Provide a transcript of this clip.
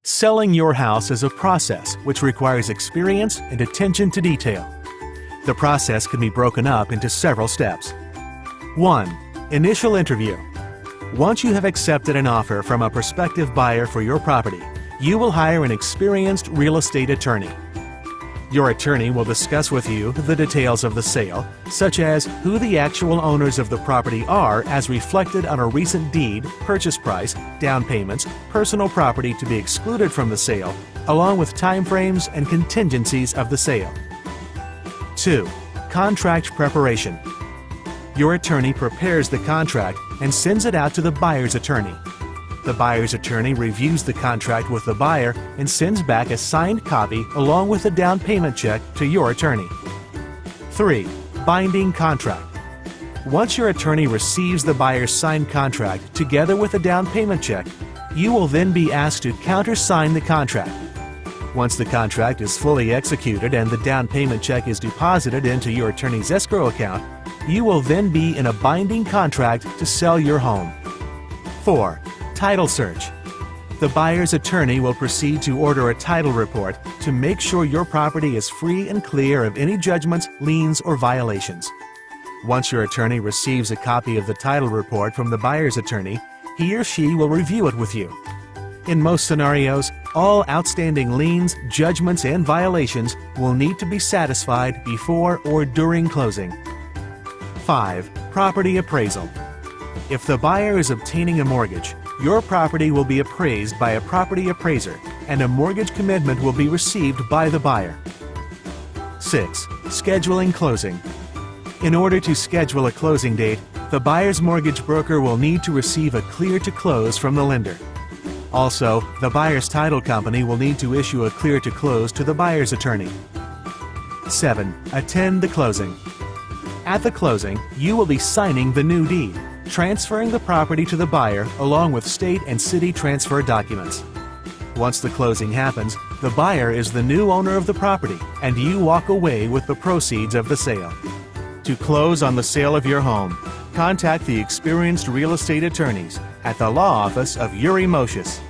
Selling your house is a process which requires experience and attention to detail. The process can be broken up into several steps. 1. Initial interview. Once you have accepted an offer from a prospective buyer for your property, you will hire an experienced real estate attorney. Your attorney will discuss with you the details of the sale, such as who the actual owners of the property are as reflected on a recent deed, purchase price, down payments, personal property to be excluded from the sale, along with timeframes and contingencies of the sale. 2. Contract preparation. Your attorney prepares the contract and sends it out to the buyer's attorney. The buyer's attorney reviews the contract with the buyer and sends back a signed copy along with a down payment check to your attorney. 3. Binding contract. Once your attorney receives the buyer's signed contract together with a down payment check, you will then be asked to countersign the contract. Once the contract is fully executed and the down payment check is deposited into your attorney's escrow account, you will then be in a binding contract to sell your home. 4. Title search. The buyer's attorney will proceed to order a title report to make sure your property is free and clear of any judgments, liens, or violations. Once your attorney receives a copy of the title report from the buyer's attorney, he or she will review it with you. In most scenarios, all outstanding liens, judgments, and violations will need to be satisfied before or during closing. 5. Property appraisal. If the buyer is obtaining a mortgage, your property will be appraised by a property appraiser, and a mortgage commitment will be received by the buyer. 6. Scheduling closing. In order to schedule a closing date, the buyer's mortgage broker will need to receive a clear to close from the lender. Also, the buyer's title company will need to issue a clear to close to the buyer's attorney. 7. Attend the closing. At the closing, you will be signing the new deed, transferring the property to the buyer along with state and city transfer documents. Once the closing happens, the buyer is the new owner of the property and you walk away with the proceeds of the sale. To close on the sale of your home, contact the experienced real estate attorneys at the law office of Yuri Mosius.